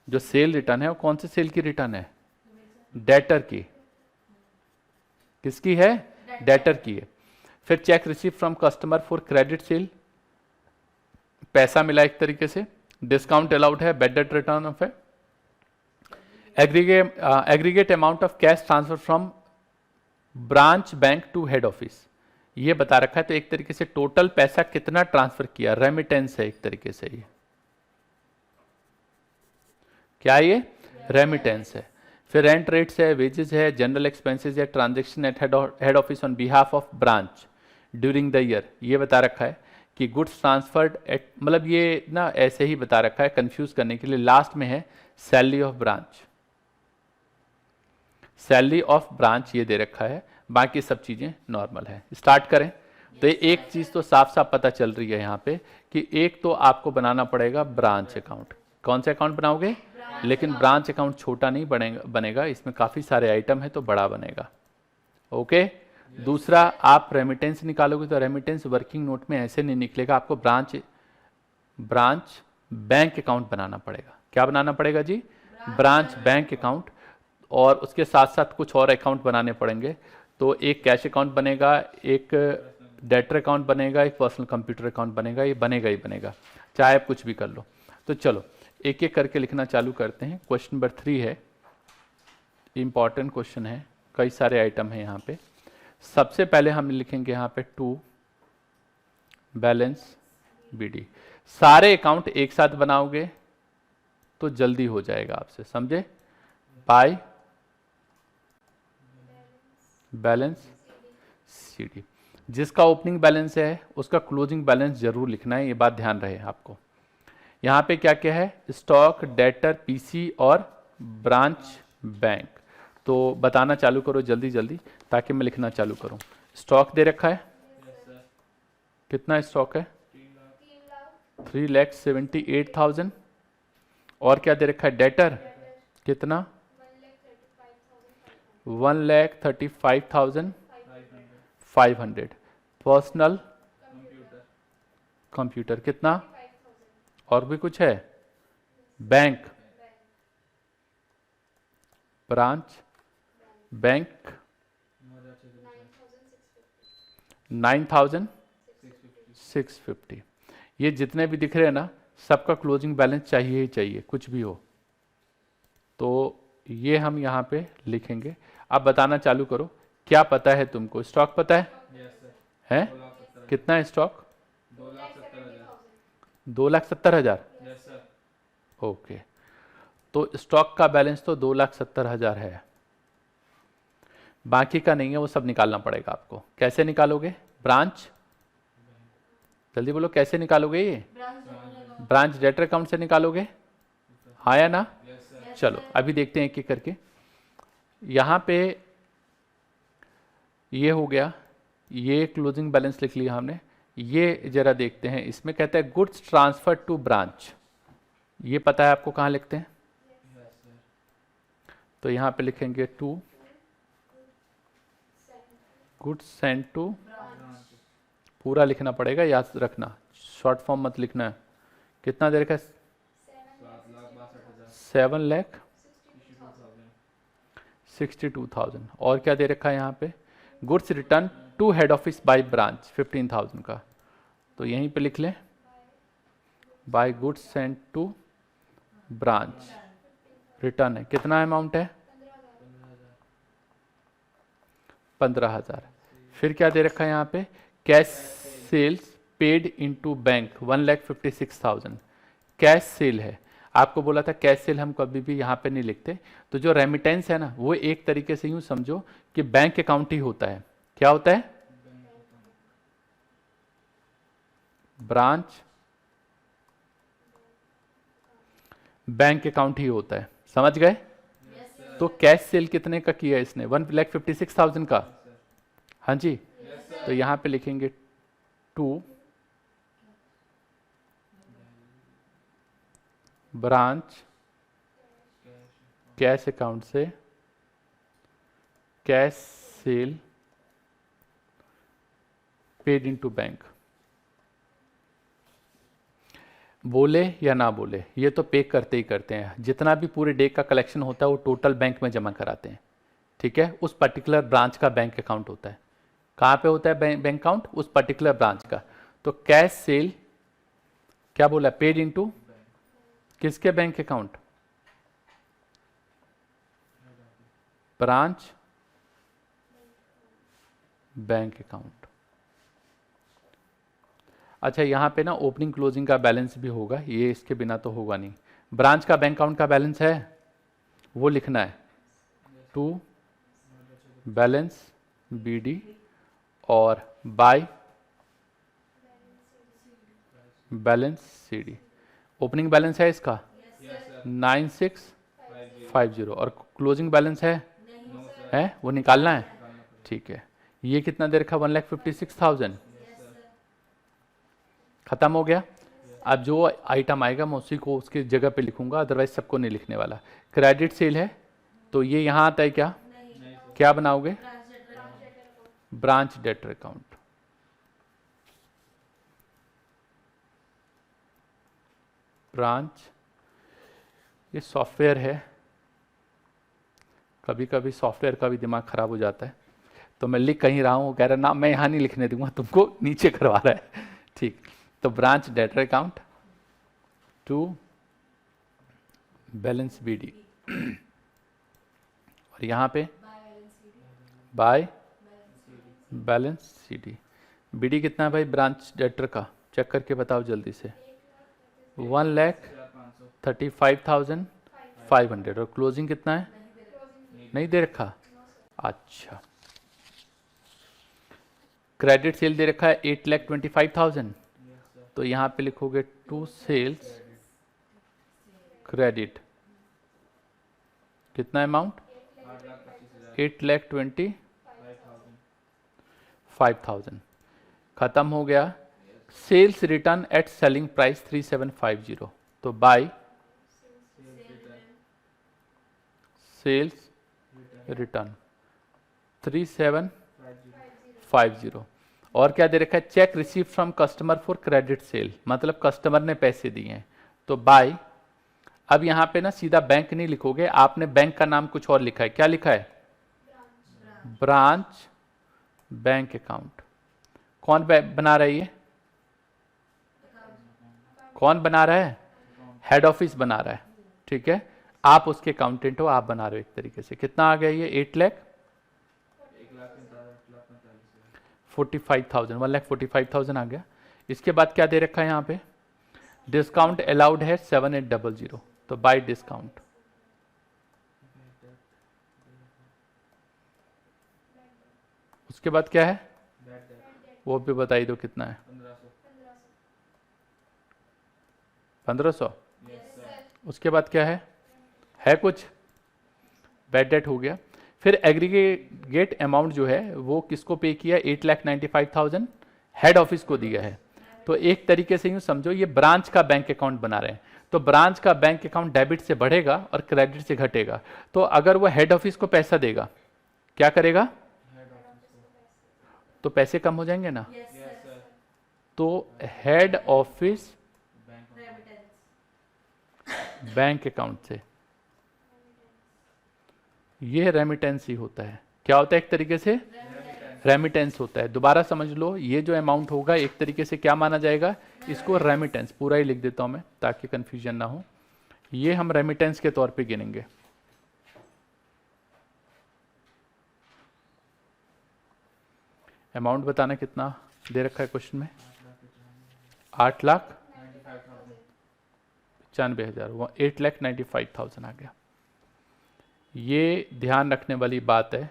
Speaker 1: जो सेल रिटर्न है वो कौन से सेल की रिटर्न है? डेटर की। किसकी है? डेटर की है। फिर cheque receive from customer for credit sale, पैसा मिला एक तरीके से, डिस्काउंट अलाउड है, बैड डेट रिटर्न ऑफ है, aggregate amount of cash transfer from branch bank to head office, ये बता रखा है। तो एक तरीके से टोटल पैसा कितना ट्रांसफर किया, रेमिटेंस है एक तरीके से। ये क्या है? ये रेमिटेंस है। फिर रेंट रेट्स है, वेजेस है, जनरल एक्सपेंसेस है, transaction at head office on behalf of branch during the year. ये बता रखा है कि गुड्स ट्रांसफर्ड एट, मतलब ये ना ऐसे ही बता रखा है कंफ्यूज करने के लिए। लास्ट में है salary of branch, salary of branch ये दे रखा है, बाकी सब चीजें नॉर्मल है। स्टार्ट करें। तो एक चीज तो साफ साफ पता चल रही है यहाँ पे कि एक तो आपको बनाना पड़ेगा ब्रांच अकाउंट। कौन सा अकाउंट बनाओगे? लेकिन ब्रांच अकाउंट छोटा नहीं बनेगा, इसमें काफी सारे आइटम है तो बड़ा बनेगा। ओके। दूसरा, आप रेमिटेंस निकालोगे तो रेमिटेंस वर्किंग नोट में ऐसे नहीं निकलेगा, आपको ब्रांच बैंक अकाउंट बनाना पड़ेगा। क्या बनाना पड़ेगा जी? Branch bank account. और उसके साथ साथ कुछ और अकाउंट बनाने पड़ेंगे। तो एक कैश अकाउंट बनेगा, एक डेटर अकाउंट बनेगा, एक पर्सनल कंप्यूटर अकाउंट बनेगा। ये बनेगा ही बनेगा, चाहे आप कुछ भी कर लो। तो चलो एक एक करके लिखना चालू करते हैं। क्वेश्चन नंबर 3 है, इंपॉर्टेंट क्वेश्चन है, कई सारे आइटम है यहाँ पे। सबसे पहले हम लिखेंगे यहाँ पे टू बैलेंस बीडी। सारे अकाउंट एक साथ बनाओगे तो जल्दी हो जाएगा आपसे, समझे? By balance CD. जिसका ओपनिंग बैलेंस है उसका क्लोजिंग बैलेंस जरूर लिखना है, ये बात ध्यान रहे आपको। यहाँ पे क्या क्या है? स्टॉक, डेटर, पीसी और ब्रांच बैंक। तो बताना चालू करो जल्दी जल्दी ताकि मैं लिखना चालू करूँ। स्टॉक दे रखा है, कितना स्टॉक है? 3,78,000। और क्या दे रखा है? डेटर कितना? 1,35,500। पर्सनल कंप्यूटर कितना? और भी कुछ है? Bank, branch bank 9,650। ये जितने भी दिख रहे हैं ना, सबका क्लोजिंग बैलेंस चाहिए ही चाहिए, कुछ भी हो। तो ये हम यहाँ पे लिखेंगे। अब बताना चालू करो, क्या पता है तुमको? स्टॉक पता है? है? कितना है स्टॉक? 2,70,000। ओके, तो स्टॉक का बैलेंस तो 2,70,000 है, बाकी का नहीं है, वो सब निकालना पड़ेगा आपको। कैसे निकालोगे? ब्रांच, जल्दी बोलो कैसे निकालोगे? ये ब्रांच डेटर अकाउंट से निकालोगे, हाँ या ना? चलो अभी देखते हैं एक एक करके। यहाँ पे ये हो गया, ये क्लोजिंग बैलेंस लिख लिया हमने। ये जरा देखते हैं, इसमें कहता है गुड्स ट्रांसफर टू ब्रांच। ये पता है आपको कहाँ लिखते हैं? तो यहाँ पे लिखेंगे टू गुड्स सेंड टू, पूरा लिखना पड़ेगा, याद रखना, शॉर्ट फॉर्म मत लिखना है। कितना दे रखा है? 7,62,000। और क्या दे रखा है यहाँ पे? Goods return to head office by branch 15,000 का। तो यहीं पे लिख लें, by goods send to branch return है, कितना अमाउंट है? 15,000। फिर क्या दे रखा है यहाँ पे? Cash sales paid into bank 1,56,000। Cash sale है, आपको बोला था कैश सेल हम कभी भी यहाँ पे नहीं लिखते। तो जो रेमिटेंस है ना, वो एक तरीके से यूं समझो कि बैंक अकाउंट ही होता है। क्या होता है? ब्रांच बैंक अकाउंट ही होता है, समझ गए? तो कैश सेल कितने का किया इसने? 1,56,000 का। हाँ जी। तो यहां पे लिखेंगे टू ब्रांच कैश अकाउंट से cash cell paid into bank. बोले या ना बोले, ये तो पे करते ही करते हैं। जितना भी पूरे डे का कलेक्शन होता है वो टोटल बैंक में जमा कराते हैं, ठीक है? उस पर्टिकुलर ब्रांच का बैंक अकाउंट होता है। कहाँ पे होता है बैंक अकाउंट? उस पर्टिकुलर ब्रांच का। तो कैश सेल क्या बोला? पेड इनटू किसके bank account? Branch bank account. अच्छा, यहाँ पे ना ओपनिंग क्लोजिंग का बैलेंस भी होगा, ये इसके बिना तो होगा नहीं। ब्रांच का बैंक अकाउंट का बैलेंस है, वो लिखना है, टू बैलेंस BD और by balance CD। Opening balance है इसका 9650 और क्लोजिंग बैलेंस है वो निकालना है। ठीक है, ये कितना दे रखा, 1,56,000। खत्म हो गया। अब जो आइटम आएगा मैं उसी को उसकी जगह पे लिखूंगा, अदरवाइज सबको नहीं लिखने वाला। क्रेडिट सेल है तो ये यहाँ आता है क्या, क्या बनाओगे, ब्रांच डेटर अकाउंट। ब्रांच, ये सॉफ्टवेयर है, कभी कभी सॉफ्टवेयर का भी दिमाग खराब हो जाता है, तो मैं लिख कहीं रहा हूँ, वो कह रहा ना मैं यहाँ नहीं लिखने दूंगा, तुमको नीचे करवा रहा है। ठीक, तो branch debtor account to balance BD और यहाँ पे बाय बैलेंस CD। BD कितना है भाई ब्रांच डेटर का, चेक करके बताओ जल्दी से। 1,35,500 और क्लोजिंग कितना है, नहीं दे रखा। अच्छा, क्रेडिट सेल दे रखा है 8,25,000, तो यहाँ पे लिखोगे टू सेल्स क्रेडिट, कितना अमाउंट, 8,25,000। खत्म हो गया। Sales return at selling price 3,750, तो बाय सेल्स रिटर्न 3,750। और क्या दे रखा है, check receive from customer for credit cell, मतलब कस्टमर ने पैसे दिए हैं, तो बाय। अब यहाँ पे ना सीधा बैंक नहीं लिखोगे, आपने बैंक का नाम कुछ और लिखा है, क्या लिखा है, ब्रांच बैंक अकाउंट। कौन बना रहा है ये, कौन बना रहा है, हेड ऑफिस बना रहा है। ठीक है, आप उसके अकाउंटेंट हो, आप बना रहे हो एक तरीके से। कितना आ गया ये, 8,45,000, 1,45,000 आ गया। इसके बाद क्या दे रखा है यहाँ पे, डिस्काउंट अलाउड है 7,800, तो बाय डिस्काउंट। उसके बाद क्या है, वो भी बताई दो कितना है, 1,500। उसके बाद क्या है कुछ, बैड डेट हो गया। फिर एग्रीगेट अमाउंट जो है वो किसको पे किया, 8,95,000 हेड ऑफिस को दिया है। तो एक तरीके से यूं समझो ये ब्रांच का बैंक अकाउंट बना रहे हैं, तो ब्रांच का बैंक अकाउंट डेबिट से बढ़ेगा और क्रेडिट से घटेगा। तो अगर वो हेड ऑफिस को पैसा देगा, क्या करेगा, तो पैसे कम हो जाएंगे ना। तो हेड ऑफिस बैंक अकाउंट से, ये रेमिटेंस ही होता है। क्या होता है, एक तरीके से रेमिटेंस होता है। दोबारा समझ लो, ये जो अमाउंट होगा एक तरीके से क्या माना जाएगा, इसको रेमिटेंस, पूरा ही लिख देता हूं मैं ताकि कंफ्यूजन ना हो, ये हम रेमिटेंस के तौर पे गिनेंगे। अमाउंट बताना कितना दे रखा है क्वेश्चन में, 8,95,000, 8,95,000 आ गया। ये ध्यान रखने वाली बात है।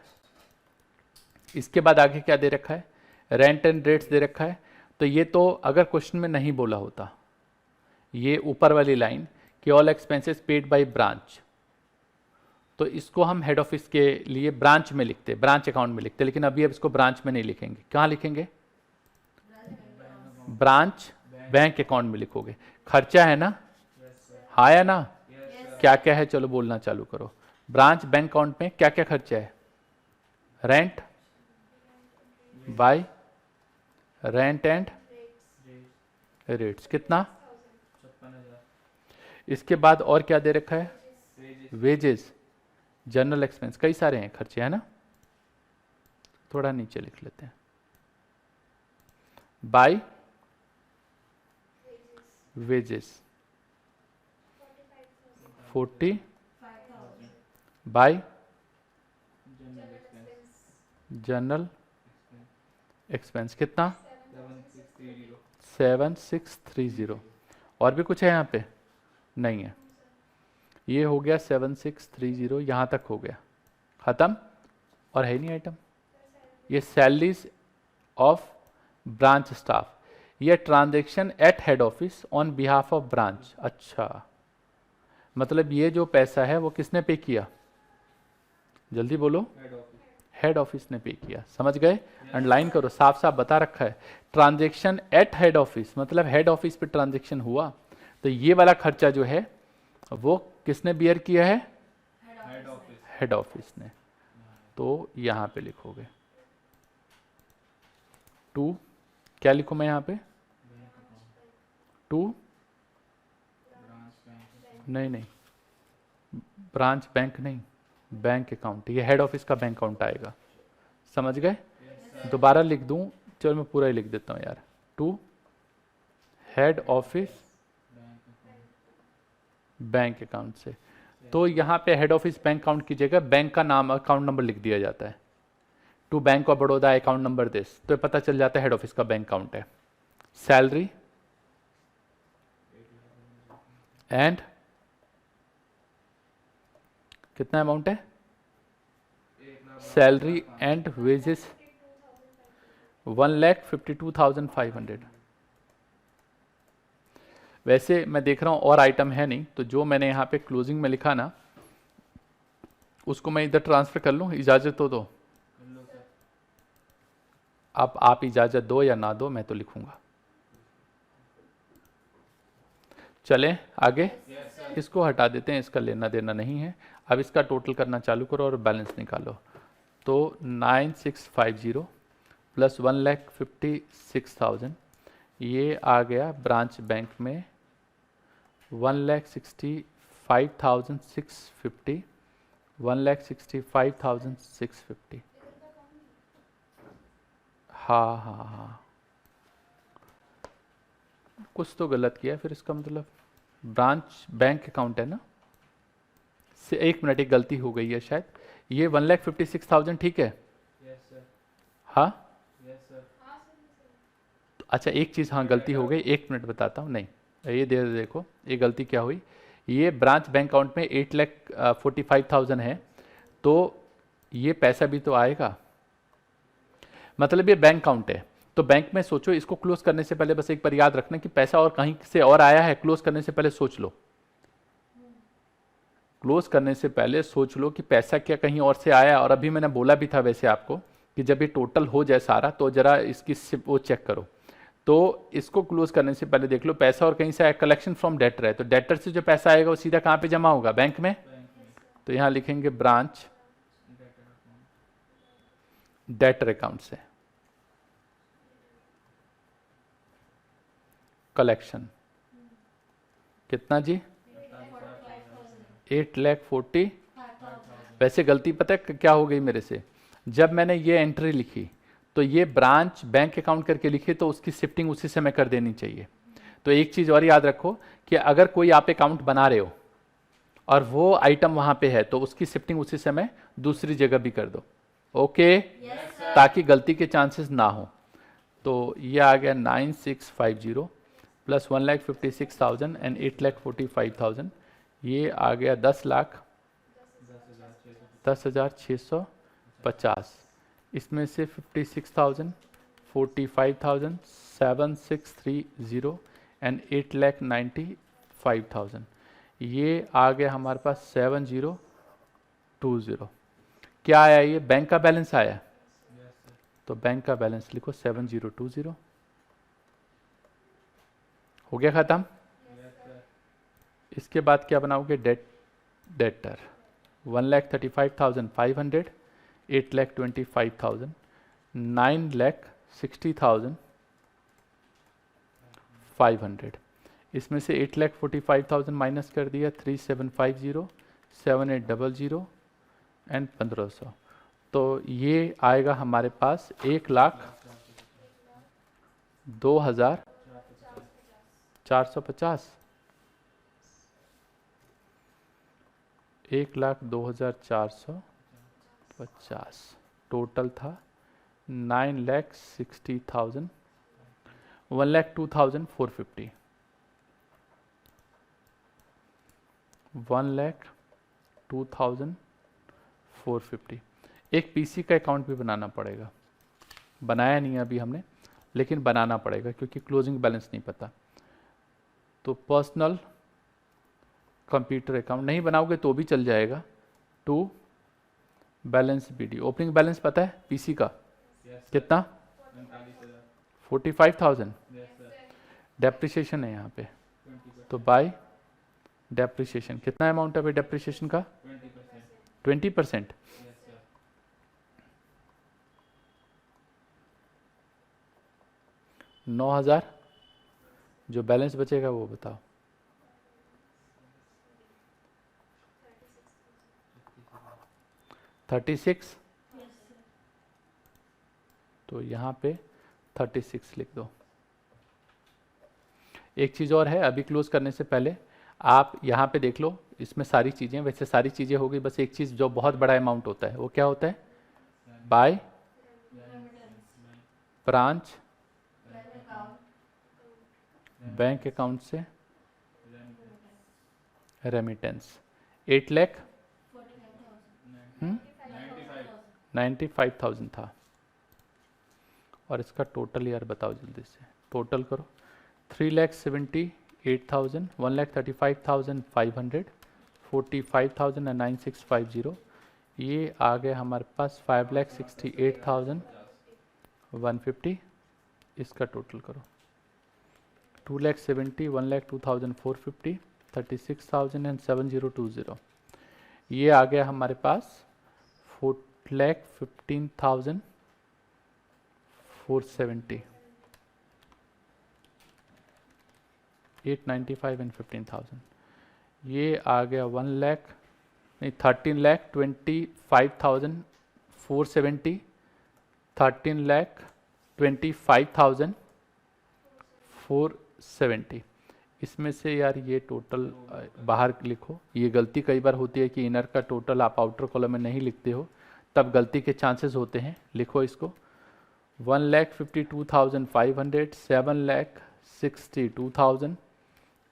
Speaker 1: इसके बाद आगे क्या दे रखा है, रेंट एंड रेट्स दे रखा है। तो ये तो अगर क्वेश्चन में नहीं बोला होता, ये ऊपर वाली लाइन कि all expenses paid by branch, तो इसको हम हेड ऑफिस के लिए ब्रांच में लिखते, ब्रांच अकाउंट में लिखते, लेकिन अभी अब इसको ब्रांच में नहीं लिखेंगे। कहाँ लिखेंगे, ब्रांच बैंक अकाउंट में लिखोगे। खर्चा है ना, हाँ या ना, क्या क्या है, चलो बोलना चालू करो। ब्रांच बैंक अकाउंट में क्या क्या खर्चा है, rent bye rent and rates, कितना, इसके बाद और क्या दे रखा है, वेजेस, जनरल एक्सपेंस, कई सारे हैं खर्चे, है ना। थोड़ा नीचे लिख लेते हैं, by wages 40, by general expense कितना, 7630। और भी कुछ है यहाँ पे? नहीं है। ये हो गया 7630, यहाँ तक हो गया, ख़त्म। और है नहीं आइटम। ये सैलरीज ऑफ ब्रांच स्टाफ, ये transaction at head office on behalf of branch. अच्छा, मतलब ये जो पैसा है वो किसने पे किया? जल्दी बोलो। हेड ऑफिस ने पे किया। समझ गए? अंडरलाइन करो, साफ साफ बता रखा है। ट्रांजेक्शन एट हेड ऑफिस मतलब हेड ऑफिस पे ट्रांजेक्शन हुआ, तो ये वाला खर्चा जो है वो किसने बियर किया है? हेड ऑफिस ने। तो यहाँ पे लिखोगे 2, क्या लिखूं मैं यहाँ पे? 2, नहीं, ब्रांच बैंक नहीं, बैंक अकाउंट। ये हेड ऑफिस का बैंक अकाउंट आएगा। समझ गए? दोबारा लिख दूं? चलो मैं पूरा ही लिख देता हूँ यार। 2 हेड ऑफिस बैंक अकाउंट से। तो यहाँ पे हेड ऑफिस बैंक अकाउंट की जगह बैंक का नाम, अकाउंट नंबर लिख दिया जाता है। To bank of Baroda account number this, तो पता चल जाता है हेड ऑफिस का बैंक अकाउंट है। सैलरी एंड कितना अमाउंट है? Salary and wages 1,52,500। वैसे मैं देख रहा हूँ और आइटम है नहीं, तो जो मैंने यहाँ पे क्लोजिंग में लिखा ना, उसको मैं इधर ट्रांसफर कर लूँ? इजाज़त तो दो। अब आप इजाज़त दो या ना दो, मैं तो लिखूंगा। चलें आगे? इसको हटा देते हैं, इसका लेना देना नहीं है। अब इसका टोटल करना चालू करो और बैलेंस निकालो। तो 9650 प्लस 1,56,000, ये आ गया ब्रांच बैंक में 1,65,650, 1,65,650। हाँ, कुछ तो गलत किया फिर, इसका मतलब ब्रांच बैंक अकाउंट है ना। से 1 मिनट, एक गलती हो गई है शायद। ये 1,56,000 ठीक है? हाँ, अच्छा एक चीज़ हाँ गलती हो गई, 1 मिनट बताता हूँ। नहीं, ये देखो ये गलती क्या हुई। ये ब्रांच बैंक अकाउंट में 8,45,000 है, तो ये पैसा भी तो आएगा, मतलब ये बैंक अकाउंट है। तो बैंक में सोचो, इसको क्लोज करने से पहले बस एक बार याद रखना कि पैसा और कहीं से और आया है, क्लोज करने से पहले सोच लो। क्लोज करने से पहले सोच लो कि पैसा क्या कहीं और से आया। और अभी मैंने बोला भी था वैसे आपको कि जब ये टोटल हो जाए सारा, तो जरा इसकी वो चेक करो। तो इसको क्लोज करने से पहले देख लो पैसा और कहीं से आया। कलेक्शन फ्रॉम डेटर है, तो डेटर से जो पैसा आएगा वो सीधा कहाँ पे जमा होगा? बैंक में। तो यहाँ लिखेंगे ब्रांच डेटर अकाउंट से कलेक्शन कितना जी? 8,40,000। वैसे गलती पता है क्या हो गई मेरे से? जब मैंने ये एंट्री लिखी तो ये ब्रांच बैंक अकाउंट करके लिखी, तो उसकी शिफ्टिंग उसी समय कर देनी चाहिए। तो एक चीज़ और याद रखो कि अगर कोई आप अकाउंट बना रहे हो और वो आइटम वहाँ पे है, तो उसकी शिफ्टिंग उसी समय दूसरी जगह भी कर दो। ओके? ताकि गलती के चांसेस ना हो। तो ये आ गया 9650 प्लस 1,56,000 एंड 8,45,000, ये आ गया 10,06,50। इसमें से 56,000, 45,000, 7,630 एंड 8,95,000, ये आ गया हमारे पास 7,020। क्या आया? ये बैंक का बैलेंस आया। तो बैंक का बैलेंस लिखो 7,020। हो गया खत्म? इसके बाद क्या बनाओगे? डेटर 1,35,500, 8,25,000, 9,60,500। इसमें से 8,45,000 माइनस कर दिया, 3,750, 7,800 एंड 1,500। तो ये आएगा हमारे पास 1,02,450। 1,02,450 टोटल था। 9,60,000 1,02,450, 1,02,450। एक पीसी का अकाउंट भी बनाना पड़ेगा, बनाया नहीं अभी हमने, लेकिन बनाना पड़ेगा क्योंकि क्लोजिंग बैलेंस नहीं पता। तो पर्सनल कंप्यूटर अकाउंट नहीं बनाओगे तो भी चल जाएगा। To balance BD, opening balance पता है पीसी का कितना? 45,000। डेप्रिसिएशन है यहाँ पे, तो बाय डेप्रिसिएशन कितना अमाउंट है भाई डेप्रिसिएशन का? 20%। 9,000। जो बैलेंस बचेगा वो बताओ। 36। तो यहाँ पे 36 लिख दो। एक चीज़ और है, अभी क्लोज करने से पहले आप यहाँ पे देख लो, इसमें सारी चीज़ें, वैसे सारी चीज़ें हो गई, बस एक चीज़ जो बहुत बड़ा अमाउंट होता है वो क्या होता है? बाय ब्रांच बैंक अकाउंट से रेमिटेंस 8,95,000 था। और इसका टोटल यार बताओ जल्दी से, टोटल करो। 3,78,000, 1,35,500, 45,000 ये आ गया हमारे पास 5,68,150। इसका टोटल करो। 2,70,000, 1,02,450, 36,000 ये आ गया हमारे पास 4,15,470, 895 and 15,000। ये आ गया 13,25,470, 13,25,470। इसमें से यार ये टोटल बाहर लिखो, ये गलती कई बार होती है कि इनर का टोटल आप आउटर कॉलम में नहीं लिखते हो, तब गलती के चांसेस होते हैं। लिखो इसको 1,52,500, 7,62,000,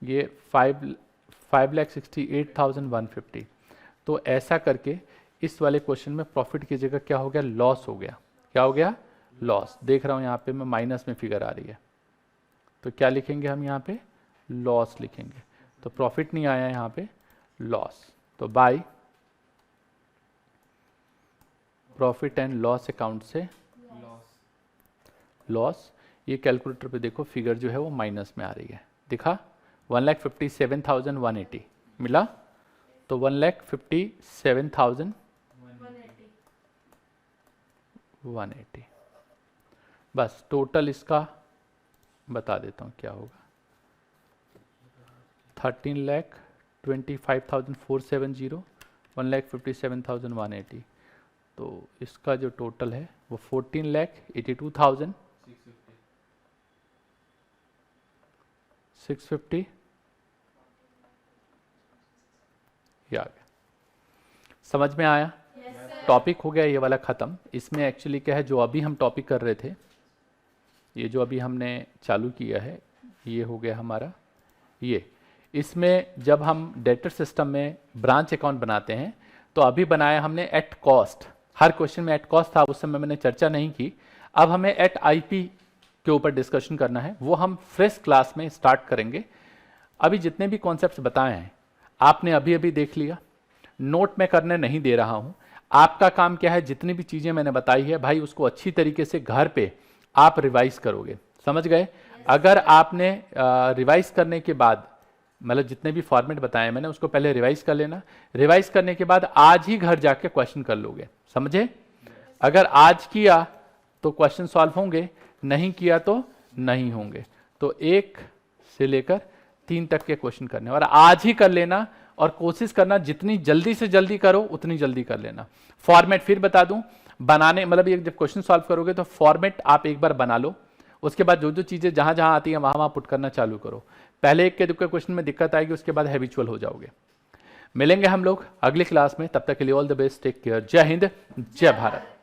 Speaker 1: ये 5,68,150। तो ऐसा करके इस वाले क्वेश्चन में प्रॉफिट की जगह क्या हो गया? लॉस हो गया। क्या हो गया? लॉस। देख रहा हूँ यहाँ पे मैं माइनस में फिगर आ रही है, तो क्या लिखेंगे हम यहाँ पे? लॉस लिखेंगे। तो प्रॉफिट नहीं आया यहाँ पे, लॉस। तो by profit and loss account से लॉस। ये कैलकुलेटर पे देखो फिगर जो है वो माइनस में आ रही है, दिखा? 1,57,180 मिला, तो 1,57,180 बस। टोटल इसका बता देता हूँ क्या होगा। 13,25,470, 1,57,180। तो इसका जो टोटल है वो 14,82,650 ये आ गया। समझ में आया? टॉपिक हो गया ये वाला ख़त्म। इसमें एक्चुअली क्या है, जो अभी हम टॉपिक कर रहे थे, ये जो अभी हमने चालू किया है, ये हो गया हमारा ये। इसमें जब हम डेटर सिस्टम में ब्रांच अकाउंट बनाते हैं तो अभी बनाया हमने एट कॉस्ट। हर क्वेश्चन में एट कॉस्ट था, उस समय मैंने चर्चा नहीं की। अब हमें एट आईपी के ऊपर डिस्कशन करना है, वो हम फ्रेश क्लास में स्टार्ट करेंगे। अभी जितने भी कॉन्सेप्ट्स बताए हैं आपने अभी अभी देख लिया, नोट में करने नहीं दे रहा हूं। आपका काम क्या है, जितनी भी चीजें मैंने बताई है भाई उसको अच्छी तरीके से घर पे आप रिवाइज करोगे। समझ गए? अगर आपने रिवाइज करने के बाद, मतलब जितने भी फॉर्मेट बताए मैंने उसको पहले रिवाइज कर लेना। रिवाइज करने के बाद आज ही घर जाके क्वेश्चन कर लोगे। समझे? अगर आज किया तो क्वेश्चन सॉल्व होंगे, नहीं किया तो नहीं होंगे। तो 1 से लेकर 3 तक के क्वेश्चन करने, और आज ही कर लेना। और कोशिश करना जितनी जल्दी से जल्दी करो उतनी जल्दी कर लेना। फॉर्मेट फिर बता दूं बनाने, मतलब ये जब क्वेश्चन सॉल्व करोगे तो फॉर्मेट आप एक बार बना लो, उसके बाद जो जो चीजें जहां जहां आती हैं वहां वहां पुट करना चालू करो। पहले एक के दुक्के क्वेश्चन में दिक्कत आएगी, उसके बाद हैबिचुअल हो जाओगे। मिलेंगे हम लोग अगली क्लास में, तब तक के लिए all the best, take care, जय हिंद, जय भारत।